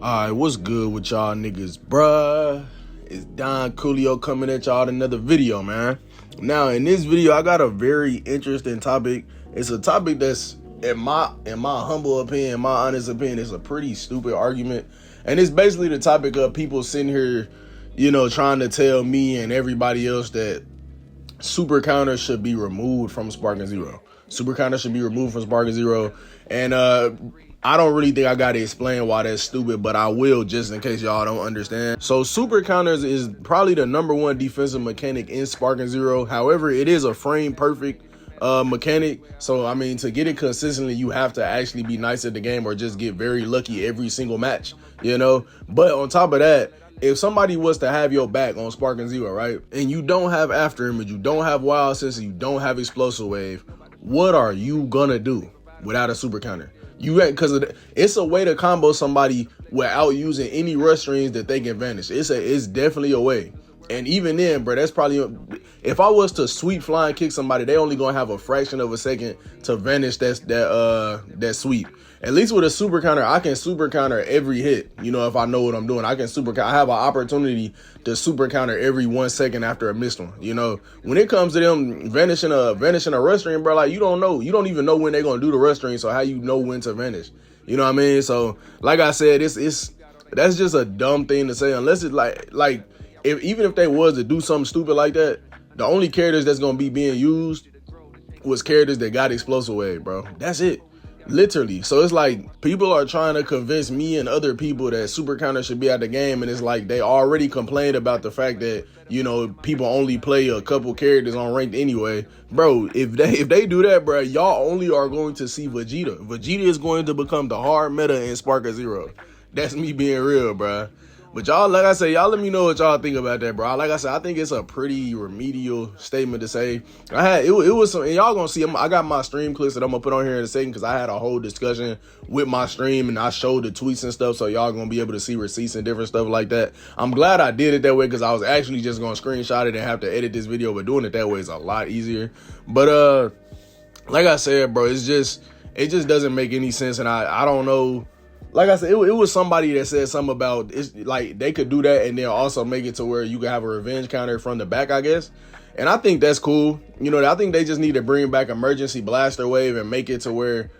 Alright, what's good with y'all niggas, bruh? It's Don Coolio coming at y'all with another video, man. Now, in this video, I got a very interesting topic. It's a topic that's, in my humble opinion, my honest opinion, it's a pretty stupid argument. And it's basically the topic of people sitting here, trying to tell me and everybody else that super counter should be removed from Sparking Zero. Super counter should be removed from Sparking Zero. And I don't really think I gotta explain why that's stupid, but I will just in case y'all don't understand. So super counters is probably the #1 defensive mechanic in Sparking Zero. However, it is a frame perfect mechanic. So I mean, to get it consistently, you have to actually be nice at the game or just get very lucky every single match, But on top of that, if somebody was to have your back on Sparking Zero, right, and you don't have after image, you don't have wild sense, you don't have explosive wave, what are you gonna do without a super counter? Because it's a way to combo somebody without using any rush strings that they can vanish. It's definitely a way. And even then, bro, that's probably, if I was to sweep flying kick somebody, they only gonna have a fraction of a second to vanish that sweep. At least with a super counter, I can super counter every hit. If I know what I'm doing, I can super counter. I have an opportunity to super counter every 1 second after a missed one. When it comes to them vanishing a rush string, bro, like you don't even know when they're gonna do the rush string. So how you know when to vanish? You know what I mean? So like I said, that's just a dumb thing to say unless it's like even if they was to do something stupid like that, the only characters that's gonna be being used was characters that got explosive wave, bro. That's it. Literally. So it's like people are trying to convince me and other people that super counter should be at the game, and it's like they already complained about the fact that people only play a couple characters on ranked anyway. Bro, if they do that, bro, y'all only are going to see Vegeta. Vegeta is going to become the hard meta in Sparker Zero. That's me being real, bro. But y'all, like I said, y'all let me know what y'all think about that, bro. Like I said, I think it's a pretty remedial statement to say. It was some, and y'all gonna see, I got my stream clips that I'm gonna put on here in a second because I had a whole discussion with my stream and I showed the tweets and stuff, so y'all gonna be able to see receipts and different stuff like that. I'm glad I did it that way because I was actually just gonna screenshot it and have to edit this video, but doing it that way is a lot easier. But like I said, bro, it just doesn't make any sense, and I don't know. Like I said, it was somebody that said something about it's like they could do that and then also make it to where you can have a revenge counter from the back, I guess. And I think that's cool. I think they just need to bring back emergency blaster wave and make it to where,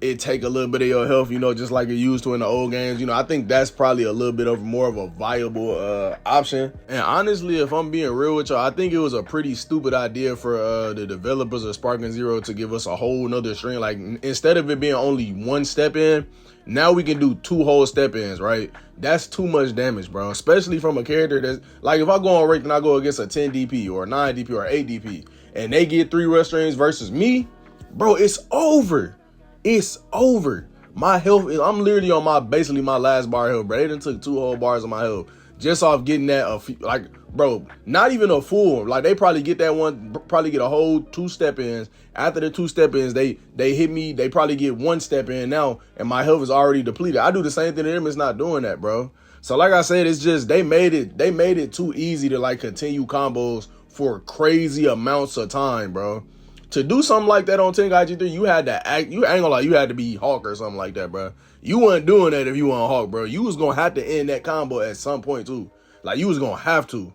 it take a little bit of your health, just like it used to in the old games. I think that's probably a little bit of more of a viable option. And honestly, if I'm being real with y'all, I think it was a pretty stupid idea for the developers of Sparking Zero to give us a whole nother string. Like instead of it being only one step in, now we can do 2 whole step ins, right? That's too much damage, bro. Especially from a character that's like, if I go on ranked and I go against a 10 DP or 9 DP or 8 DP and they get 3 rush strings versus me, bro, it's over. It's over. My health is, I'm literally on basically my last bar of health, bro. They done took 2 whole bars of my health just off getting that, bro, not even a full. Like, they probably get that one, probably get a whole 2 step ins. After the 2 step ins, they hit me, they probably get 1 step in now, and my health is already depleted. I do the same thing to them. It's not doing that, bro. So like I said, it's just, they made it too easy to like continue combos for crazy amounts of time, bro. To do something like that on Tenkai G3, you had to act, you ain't gonna lie, you had to be Hawk or something like that, bro. You wasn't doing that if you weren't Hawk, bro. You was gonna have to end that combo at some point too. Like, you was gonna have to,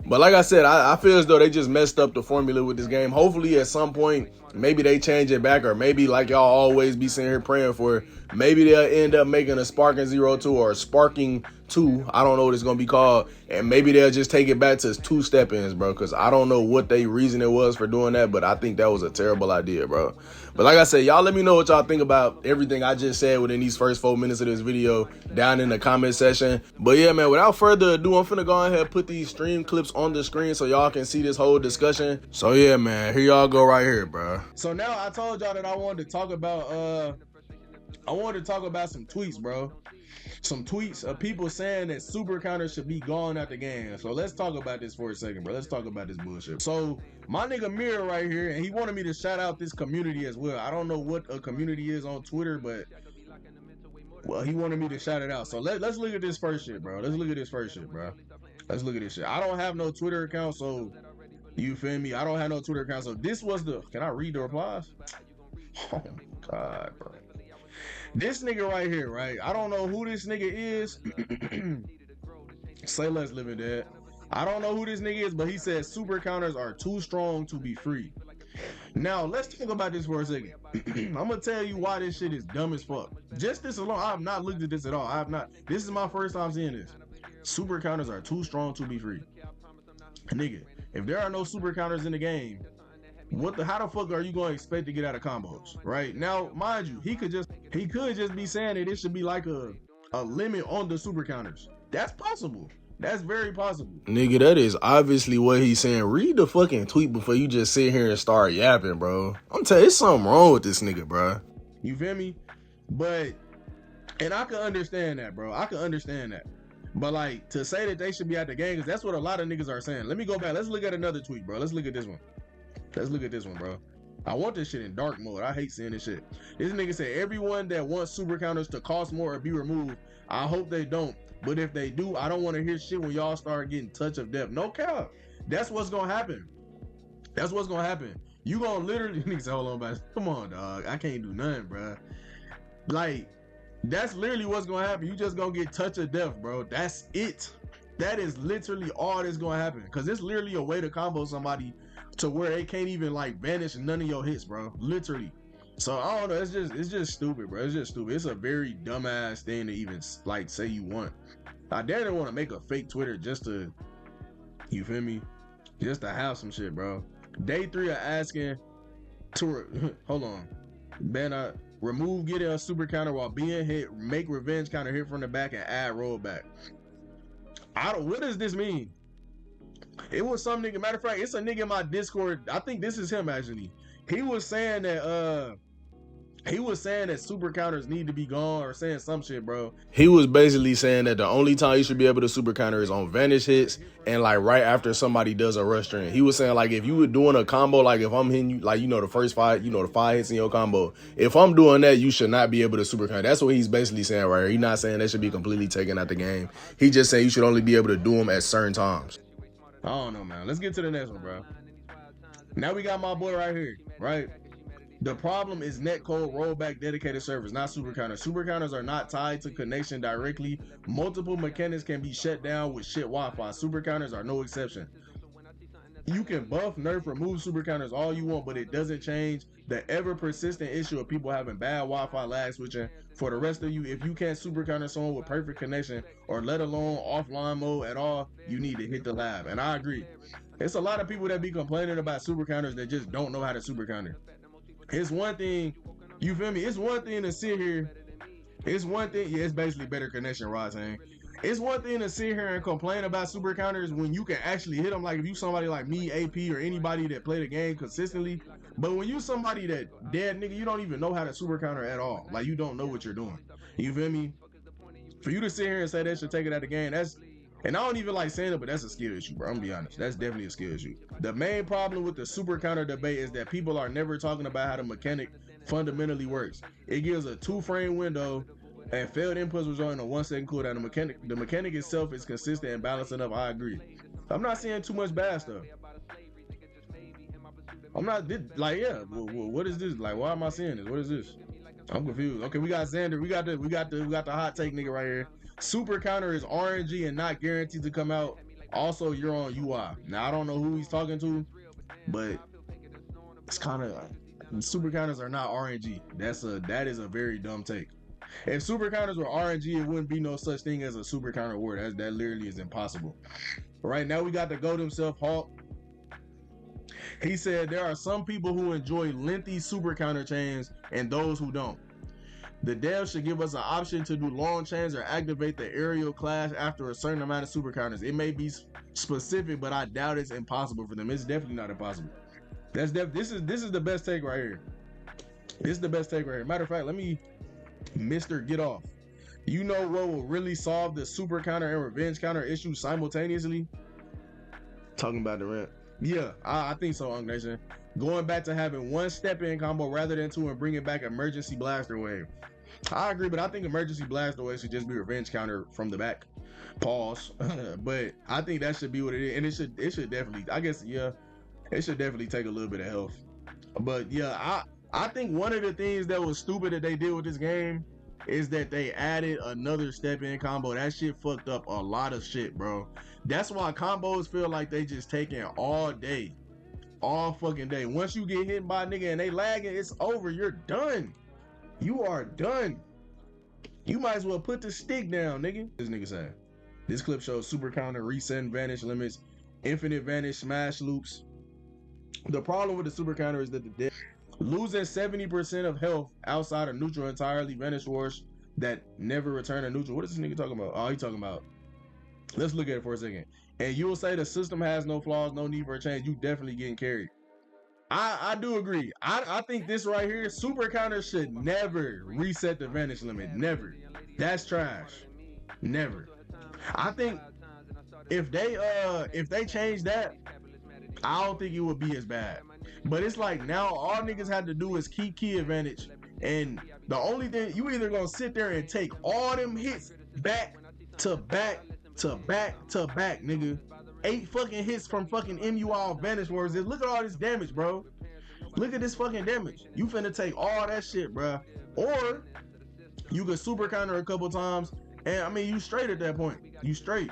But like I said, I feel as though they just messed up the formula with this game. Hopefully at some point, maybe they change it back, or maybe like y'all always be sitting here praying for, maybe they'll end up making a Sparking 02 or a Sparking 2. I don't know what it's going to be called. And maybe they'll just take it back to 2 step ins, bro. Because I don't know what they reason it was for doing that, but I think that was a terrible idea, bro. But like I said, y'all let me know what y'all think about everything I just said within these first 4 minutes of this video down in the comment section. But yeah, man, without further ado, I'm finna go ahead and put these stream clips on the screen so y'all can see this whole discussion. So yeah, man, here y'all go right here, bro. So now I told y'all that I wanted to talk about some tweets, bro. Some tweets of people saying that super counters should be gone out the game. So let's talk about this for a second, bro. Let's talk about this bullshit. So my nigga Mirror right here, and he wanted me to shout out this community as well. I don't know what a community is on Twitter, but well, he wanted me to shout it out. So let's look at this first shit, bro. Let's look at this shit. I don't have no Twitter account, so you feel me? I don't have no Twitter account, so this was the. Can I read the replies? Oh my god, bro. This nigga right here, right? I don't know who this nigga is. Say less, living dead. I don't know who this nigga is, but he said super counters are too strong to be free. Now, let's talk about this for a second. I'm gonna tell you why this shit is dumb as fuck. Just this alone, I have not looked at this at all. I have not. This is my first time seeing this. Super counters are too strong to be free. Nigga, if there are no super counters in the game, how the fuck are you going to expect to get out of combos, right? Now, mind you, he could just be saying that it should be like a limit on the super counters. That's possible. That's very possible. Nigga, that is obviously what he's saying. Read the fucking tweet before you just sit here and start yapping, bro. I'm telling you, there's something wrong with this nigga, bro. You feel me? And I can understand that, bro. I can understand that. But like, to say that they should be at the game, because that's what a lot of niggas are saying. Let me go back. Let's look at another tweet, bro. Let's look at this one. Let's look at this one, bro. I want this shit in dark mode. I hate seeing this shit. This nigga said, everyone that wants super counters to cost more or be removed, I hope they don't. But if they do, I don't want to hear shit when y'all start getting touch of death. No cap. That's what's gonna happen. That's what's gonna happen. You gonna literally, nigga say, hold on, man. Come on, dog. I can't do nothing, bro. Like, that's literally what's gonna happen. You just gonna get touch of death, bro. That's it. That is literally all that's gonna happen. Cause it's literally a way to combo somebody to where it can't even like vanish none of your hits, bro. Literally. So I don't know. It's just stupid, bro. It's just stupid. It's a very dumbass thing to even like say you want. I dare want to make a fake Twitter just to, you feel me? Just to have some shit, bro. Day 3 of asking to hold on. Ben, remove getting a super counter while being hit. Make revenge counter hit from the back and add rollback. What does this mean? It was some nigga. Matter of fact, it's a nigga in my Discord. I think this is him actually. He was saying that super counters need to be gone or saying some shit, bro. He was basically saying that the only time you should be able to super counter is on vanish hits and like right after somebody does a rush string. He was saying like if you were doing a combo, like if I'm hitting you, like the first 5, the 5 hits in your combo. If I'm doing that, you should not be able to super counter. That's what he's basically saying right here. He's not saying that should be completely taken out the game. He just saying you should only be able to do them at certain times. I don't know, man. Let's get to the next one, bro. Now we got my boy right here, right? The problem is netcode rollback dedicated servers, not super counters. Super counters are not tied to connection directly. Multiple mechanics can be shut down with shit Wi-Fi. Super counters are no exception. You can buff, nerf, remove super counters all you want, but it doesn't change the ever persistent issue of people having bad Wi-Fi lag switching. For the rest of you, if you can't super counter someone with perfect connection or let alone offline mode at all, you need to hit the lab. And I agree. It's a lot of people that be complaining about super counters that just don't know how to super counter. It's one thing, you feel me? It's one thing to sit here. It's one thing, yeah, it's basically better connection, Rod saying. It's one thing to sit here and complain about super counters when you can actually hit them. Like if you somebody like me, AP, or anybody that play the game consistently. But when you somebody that dead nigga, you don't even know how to super counter at all. Like you don't know what you're doing. You feel me? For you to sit here and say that should take it out of the game, and I don't even like saying it, but that's a skill issue, bro. I'm gonna be honest. That's definitely a skill issue. The main problem with the super counter debate is that people are never talking about how the mechanic fundamentally works. It gives a 2-frame window and failed inputs result in a 1-second cooldown. The mechanic itself is consistent and balanced enough. I agree. I'm not seeing too much bad stuff. I'm not like, yeah. What is this? Like, why am I seeing this? What is this? I'm confused. Okay, we got Xander. We got the hot take nigga right here. Super counter is RNG and not guaranteed to come out. Also, you're on UI. Now I don't know who he's talking to, but it's kind of super counters are not RNG. That is a very dumb take. If super counters were RNG, it wouldn't be no such thing as a super counter word. That literally is impossible. Right now we got the GOAT himself, Hulk. He said there are some people who enjoy lengthy super counter chains and those who don't. The dev should give us an option to do long chains or activate the aerial clash after a certain amount of super counters. It may be specific, but I doubt it's impossible for them. It's definitely not impossible. This is the best take right here. This is the best take right here. Matter of fact, let me, Mr. Get Off. You know what will really solve the super counter and revenge counter issue simultaneously? Talking about the rent. Yeah, I think so, Unk Nation. Going back to having one step-in combo rather than 2 and bringing back emergency blaster wave. I agree, but I think emergency blaster wave should just be revenge counter from the back. Pause. But I think that should be what it is, and it should definitely. I guess yeah, it should definitely take a little bit of health. But yeah, I think one of the things that was stupid that they did with this game is that they added another step in combo. That shit fucked up a lot of shit, bro. That's why combos feel like they just taking all day. All fucking day. Once you get hit by a nigga and they lagging, it's over. You're done. You are done. You might as well put the stick down, nigga. This nigga saying. This clip shows super counter, reset and vanish limits, infinite vanish, smash loops. The problem with the super counter is that the dead losing 70% of health outside of neutral entirely, vanish wars that never return to neutral. What is this nigga talking about? Oh, he talking about. Let's look at it for a second. And you will say the system has no flaws, no need for a change. You definitely getting carried. I do agree. I think this right here, super counter should never reset the vanish limit. Never. That's trash. Never. I think if they change that, I don't think it would be as bad. But it's like now all niggas had to do is keep key advantage, and the only thing you either gonna sit there and take all them hits back to back to back to back, nigga. 8 fucking hits from fucking MUL vanish wars. Look at all this damage, bro. Look at this fucking damage. You finna take all that shit, bro. Or you could super counter a couple times, and I mean you straight at that point. You straight.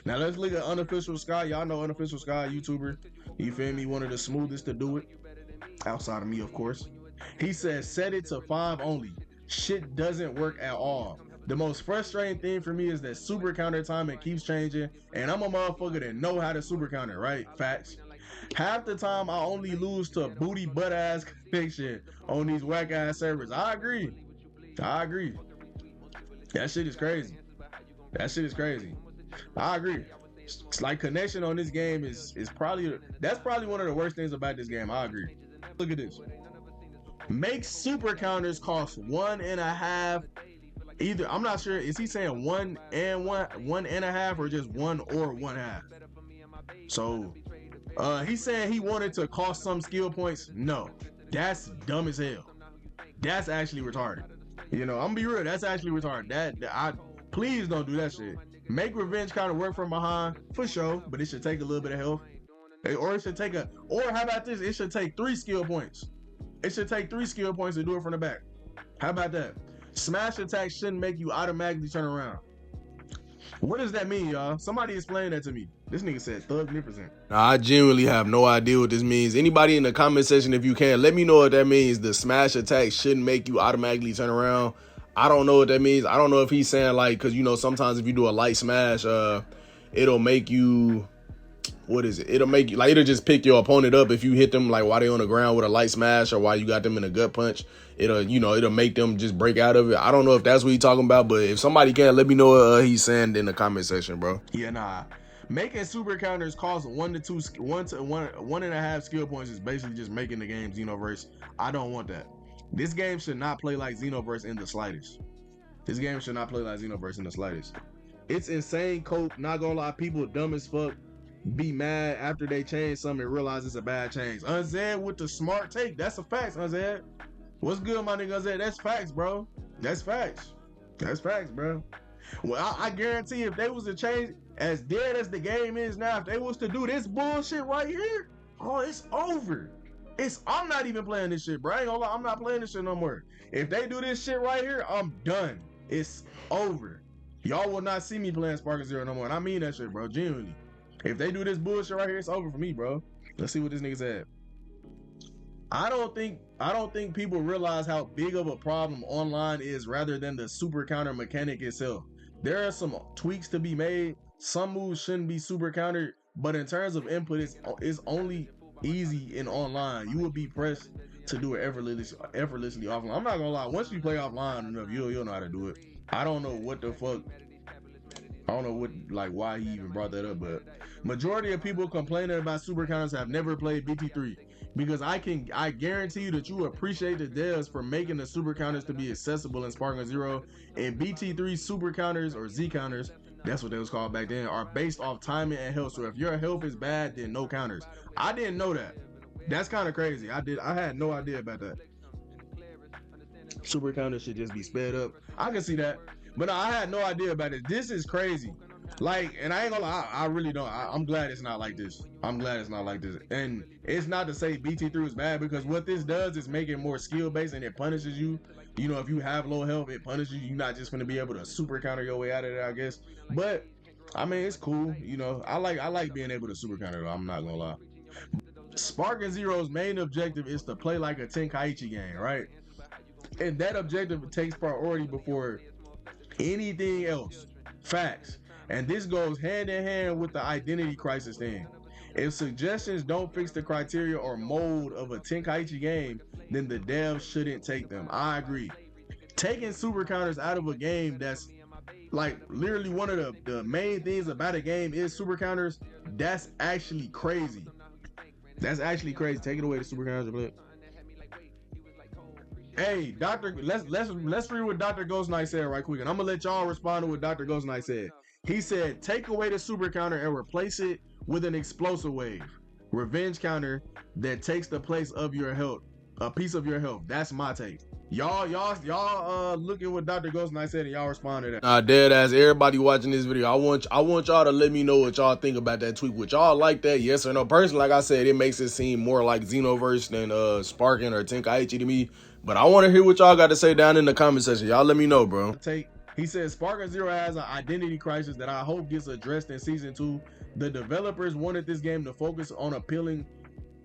Now let's look at Unofficial Sky. Y'all know Unofficial Sky, YouTuber. You feel me? One of the smoothest to do it. Outside of me, of course. He says set it to 5 only. Shit doesn't work at all. The most frustrating thing for me is that super counter timing keeps changing, and I'm a motherfucker that know how to super counter, right? Facts. Half the time I only lose to booty butt ass conviction on these whack ass servers. I agree. That shit is crazy. I agree. It's like connection on this game is probably one of the worst things about this game. I agree. Look at this. Make super counters cost 1.5. Either I'm not sure. Is he saying 1 and 1.5 or just 1 or 1/2? So he's saying he wanted to cost some skill points. No, that's dumb as hell. That's actually retarded. You know, I'm gonna be real. That's actually retarded. Please don't do that shit. Make revenge kind of work from behind for sure, but it should take a little bit of health. Or it should take or how about this? It should take 3 skill points. It should take 3 skill points to do it from the back. How about that? Smash attack shouldn't make you automatically turn around. What does that mean, y'all? Somebody explain that to me. This nigga said thugnificent. I genuinely have no idea what this means. Anybody in the comment section, if you can, let me know what that means. The smash attack shouldn't make you automatically turn around. I don't know what that means. I don't know if he's saying like, because you know sometimes if you do a light smash, it'll make you, what is it? It'll make you like, it'll just pick your opponent up if you hit them like while they on the ground with a light smash or while you got them in a gut punch. It'll make them just break out of it. I don't know if that's what he's talking about, but if somebody can, let me know what he's saying in the comment section, bro. Yeah, nah. Making super counters cost 1 to 1.5 skill points is basically just making the game Xenoverse. I don't want that. This game should not play like Xenoverse in the slightest. It's insane, Cope. Not gonna lie, people dumb as fuck be mad after they change something and realize it's a bad change. Unzed with the smart take. That's a fact, Unzed. What's good, my nigga Unzed? That's facts, bro. That's facts, bro. Well, I guarantee if they was to change as dead as the game is now, if they was to do this bullshit right here, oh, it's over. I'm not even playing this shit, bro. I ain't gonna lie, I'm not playing this shit no more. If they do this shit right here, I'm done. It's over. Y'all will not see me playing Sparking Zero no more. And I mean that shit, bro. Genuinely. If they do this bullshit right here, it's over for me, bro. Let's see what this nigga said. I don't think people realize how big of a problem online is rather than the super counter mechanic itself. There are some tweaks to be made. Some moves shouldn't be super countered, but in terms of input, it's only easy in online. You will be pressed to do it effortlessly offline. I'm not gonna lie, once you play offline enough, you'll know how to do it. I don't know what the fuck. I don't know why he even brought that up, but majority of people complaining about super counters have never played BT3 because I guarantee you that you appreciate the devs for making the super counters to be accessible in Sparking Zero. And BT3 super counters or Z counters, that's what they was called back then, are based off timing and health. So if your health is bad, then no counters. I didn't know that. That's kind of crazy. I had no idea about that. Super counters should just be sped up. I can see that. But no, I had no idea about it. This is crazy. Like, and I ain't gonna lie, I really don't. I'm glad it's not like this. I'm glad it's not like this. And it's not to say BT3 is bad, because what this does is make it more skill based, and it punishes you. You know, if you have low health, it punishes you. You're not just gonna be able to super counter your way out of it, I guess. But I mean, it's cool. You know, I like being able to super counter though. I'm not gonna lie. Sparking Zero's main objective is to play like a Tenkaichi game, right? And that objective takes priority before anything else. Facts. And this goes hand in hand with the identity crisis thing. If suggestions don't fix the criteria or mold of a Tenkaichi game, then the devs shouldn't take them. I agree. Taking super counters out of a game that's like literally one of the main things about a game is super counters, that's actually crazy. That's actually crazy. Taking away the super counters, but hey, let's read what Dr. Ghost Knight said right quick, and I'm gonna let y'all respond to what Dr. Ghost Knight said. He said, take away the super counter and replace it with an explosive wave. Revenge counter that takes the place of your health. A piece of your health. That's my take. Y'all look at what Dr. Ghost Knight said and y'all respond to that. Dead ass everybody watching this video. I want y'all to let me know what y'all think about that tweet. Would y'all like that? Yes or no? Personally, like I said, it makes it seem more like Xenoverse than Sparking or Tenkaichi to me. But I want to hear what y'all got to say down in the comment section. Y'all let me know, bro. He says Sparking Zero has an identity crisis that I hope gets addressed in season 2. The developers wanted this game to focus on appealing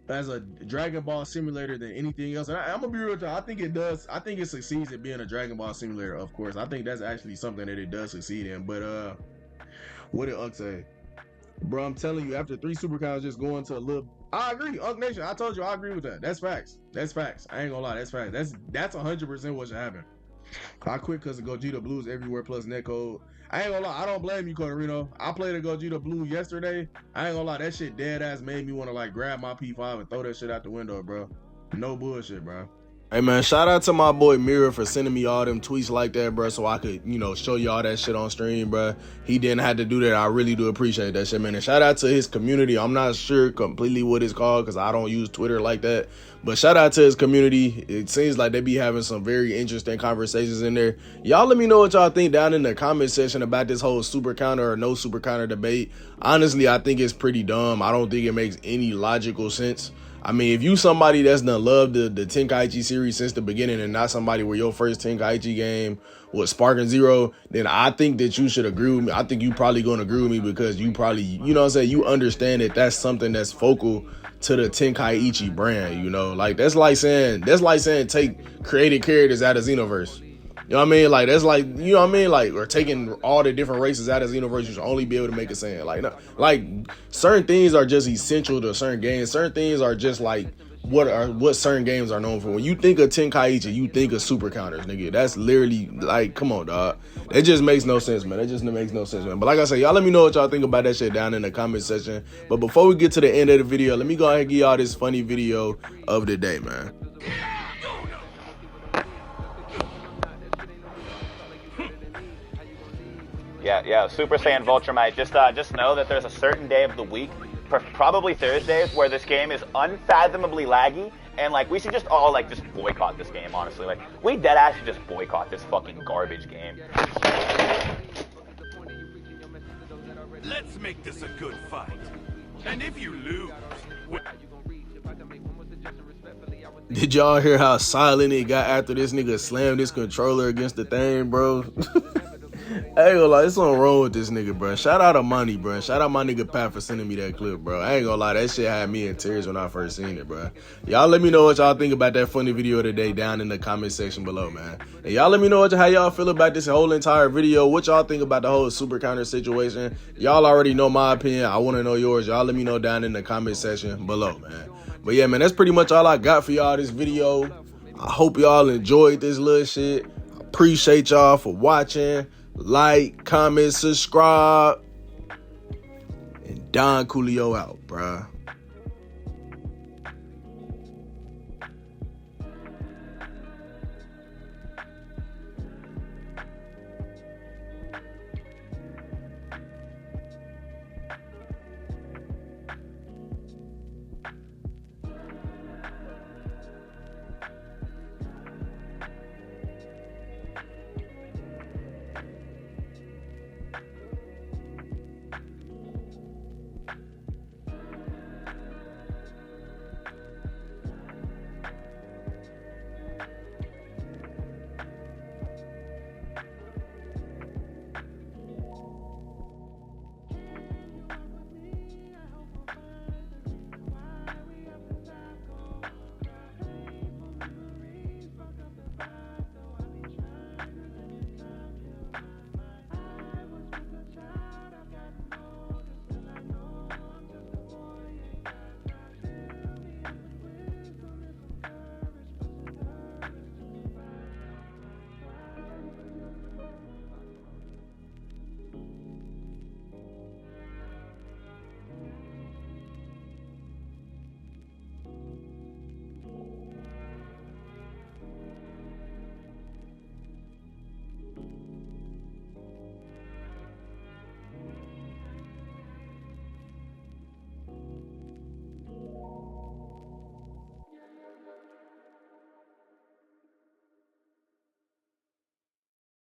as a Dragon Ball simulator than anything else. And I'm gonna be real with you, I think it does. I think it succeeds at being a Dragon Ball simulator, of course. I think that's actually something that it does succeed in. But what did Unk say? Bro, I'm telling you, after 3 super cows just going to a little, I agree. Unk Nation, I told you I agree with that. That's facts. That's facts. I ain't gonna lie, that's facts. That's 100% what should happen. I quit because of Gogeta Blues everywhere plus netcode. I ain't gonna lie, I don't blame you, Cotarino. I played a Gogeta Blue yesterday. I ain't gonna lie, that shit dead ass made me want to like grab my P5 and throw that shit out the window, bro. No bullshit, bro. Hey man, shout out to my boy Mirror for sending me all them tweets like that, bro, so I could, you know, show y'all that shit on stream, bro. He didn't have to do that. I really do appreciate that shit, man. And shout out to his community. I'm not sure completely what it's called because I don't use Twitter like that. But shout out to his community. It seems like they be having some very interesting conversations in there. Y'all let me know what y'all think down in the comment section about this whole super counter or no super counter debate. Honestly, I think it's pretty dumb. I don't think it makes any logical sense. I mean, if you somebody that's done loved the Tenkaichi series since the beginning and not somebody where your first Tenkaichi game was Sparking Zero, then I think that you should agree with me. I think you probably going to agree with me because you probably, you know what I'm saying, you understand that that's something that's focal to the Tenkaichi brand, you know? Like, that's like saying take created characters out of Xenoverse. You know what I mean? Like, that's like, you know what I mean? Like, or taking all the different races out of Xenoverse, you should only be able to make a saying. Like, no, like, certain things are just essential to certain games. Certain things are just like what certain games are known for. When you think of Tenkaichi, you think of super counters, nigga. That's literally, like, come on, dog. It just makes no sense, man. It just makes no sense, man. But like I said, y'all let me know what y'all think about that shit down in the comment section. But before we get to the end of the video, let me go ahead and give y'all this funny video of the day, man. Yeah, Super Saiyan Voltramite. Just know that there's a certain day of the week, probably Thursdays, where this game is unfathomably laggy, and like we should just all like just boycott this game. Honestly, like we deadass should just boycott this fucking garbage game. Let's make this a good fight, and if you lose. Did y'all hear how silent it got after this nigga slammed his controller against the thing, bro? I ain't gonna lie, there's something wrong with this nigga, bro. Shout out to Money, bro. Shout out my nigga Pat for sending me that clip, bro. I ain't gonna lie, that shit had me in tears when I first seen it, bro. Y'all let me know what y'all think about that funny video today down in the comment section below, man. And y'all let me know how y'all feel about this whole entire video. What y'all think about the whole super counter situation. Y'all already know my opinion. I want to know yours. Y'all let me know down in the comment section below, man. But yeah, man, that's pretty much all I got for y'all this video. I hope y'all enjoyed this little shit. Appreciate y'all for watching. Like, comment, subscribe. And Don Coolio out, bruh.